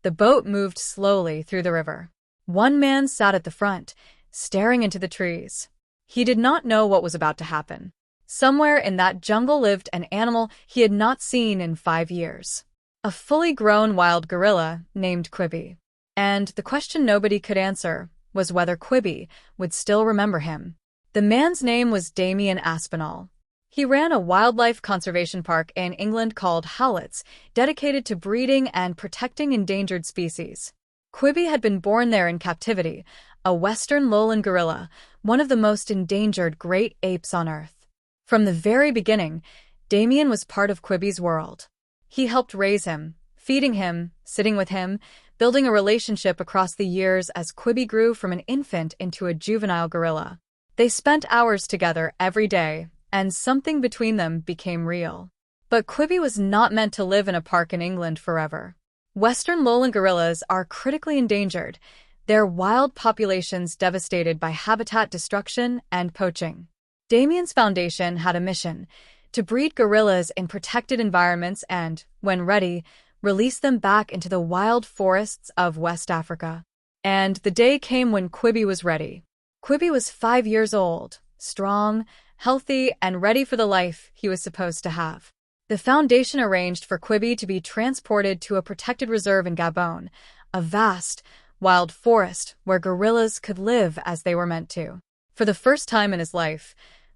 The boat moved slowly through the river. One man sat at the front, staring into the trees. He did not know what was about to happen. Somewhere in that jungle lived an animal he had not seen in 5 years. A fully grown wild gorilla named Kwibi. And the question nobody could answer was whether Kwibi would still remember him. The man's name was Damian Aspinall. He ran a wildlife conservation park in England called Howlett's, dedicated to breeding and protecting endangered species. Kwibi had been born there in captivity, a western lowland gorilla, one of the most endangered great apes on Earth. From the very beginning, Damian was part of Kwibi's world. He helped raise him, feeding him, sitting with him, building a relationship across the years as Kwibi grew from an infant into a juvenile gorilla. They spent hours together every day, and something between them became real. But Kwibi was not meant to live in a park in England forever. Western lowland gorillas are critically endangered, their wild populations devastated by habitat destruction and poaching. Damian's foundation had a mission: to breed gorillas in protected environments and, when ready, release them back into the wild forests of West Africa. And the day came when Kwibi was ready. Kwibi was 5 years old, strong, healthy, and ready for the life he was supposed to have. The foundation arranged for Kwibi to be transported to a protected reserve in Gabon, a vast, wild forest where gorillas could live as they were meant to. For the first time in his life,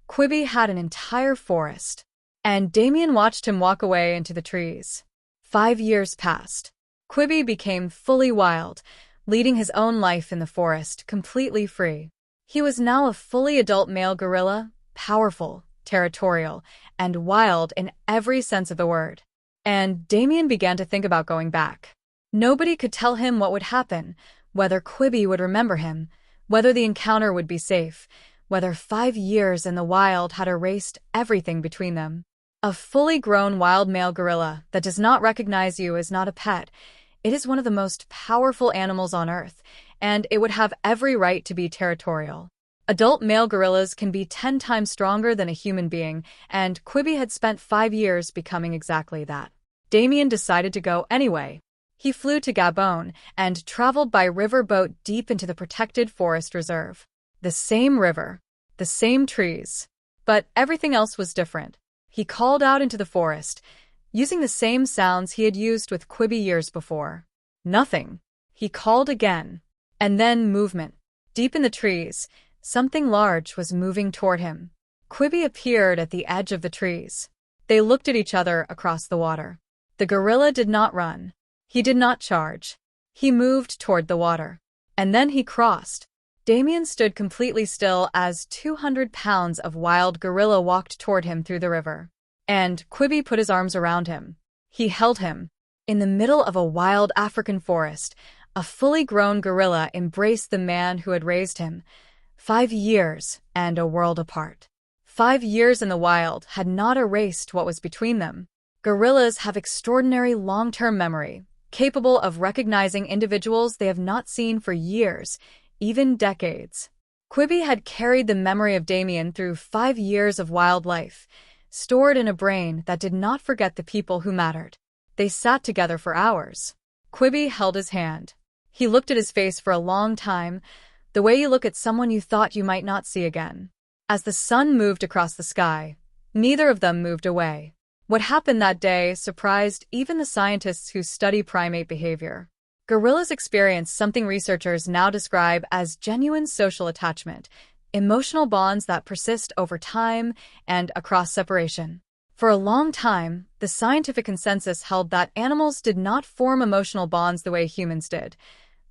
Kwibi had an entire forest, and Damian watched him walk away into the trees. 5 years passed. Kwibi became fully wild, leading his own life in the forest, completely free. He was now a fully adult male gorilla, powerful, territorial, and wild in every sense of the word. And Damian began to think about going back. Nobody could tell him what would happen, whether Kwibi would remember him, whether the encounter would be safe, whether 5 years in the wild had erased everything between them. A fully grown wild male gorilla that does not recognize you is not a pet. It is one of the most powerful animals on Earth, and it would have every right to be territorial. Adult male gorillas can be 10 times stronger than a human being, and Kwibi had spent 5 years becoming exactly that. Damian decided to go anyway. He flew to Gabon and traveled by river boat deep into the protected forest reserve. The same river, the same trees, but everything else was different. He called out into the forest, using the same sounds he had used with Kwibi years before. Nothing. He called again. And then movement. Deep in the trees, something large was moving toward him. Kwibi appeared at the edge of the trees. They looked at each other across the water. The gorilla did not run. He did not charge. He moved toward the water. And then he crossed. Damian stood completely still as 200 pounds of wild gorilla walked toward him through the river. And Kwibi put his arms around him. He held him. In the middle of a wild African forest, a fully grown gorilla embraced the man who had raised him. 5 years and a world apart. 5 years in the wild had not erased what was between them. Gorillas have extraordinary long-term memory, capable of recognizing individuals they have not seen for years, even decades. Kwibi had carried the memory of Damian through 5 years of wild life, stored in a brain that did not forget the people who mattered. They sat together for hours. Kwibi held his hand. He looked at his face for a long time, the way you look at someone you thought you might not see again. As the sun moved across the sky, neither of them moved away. What happened that day surprised even the scientists who study primate behavior. Gorillas experience something researchers now describe as genuine social attachment, emotional bonds that persist over time and across separation. For a long time, the scientific consensus held that animals did not form emotional bonds the way humans did,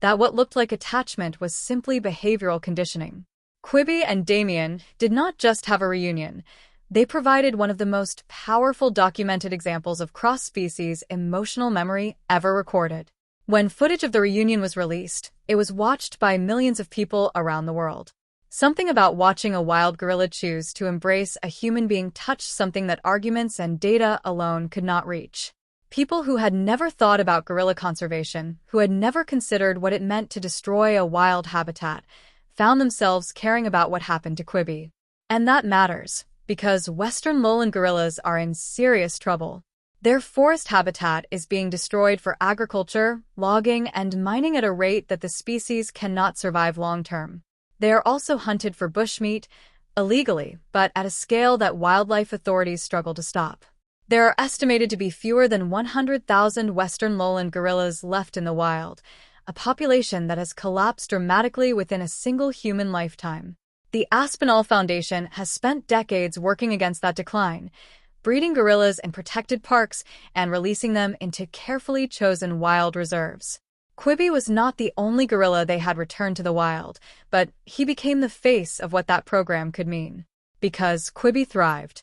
that what looked like attachment was simply behavioral conditioning. Kwibi and Damian did not just have a reunion. They provided one of the most powerful documented examples of cross-species emotional memory ever recorded. When footage of the reunion was released, it was watched by millions of people around the world. Something about watching a wild gorilla choose to embrace a human being touched something that arguments and data alone could not reach. People who had never thought about gorilla conservation, who had never considered what it meant to destroy a wild habitat, found themselves caring about what happened to Kwibi. And that matters, because Western lowland gorillas are in serious trouble. Their forest habitat is being destroyed for agriculture, logging, and mining at a rate that the species cannot survive long-term. They are also hunted for bushmeat, illegally, but at a scale that wildlife authorities struggle to stop. There are estimated to be fewer than 100,000 western lowland gorillas left in the wild, a population that has collapsed dramatically within a single human lifetime. The Aspinall Foundation has spent decades working against that decline, breeding gorillas in protected parks and releasing them into carefully chosen wild reserves. Kwibi was not the only gorilla they had returned to the wild, but he became the face of what that program could mean. Because Kwibi thrived,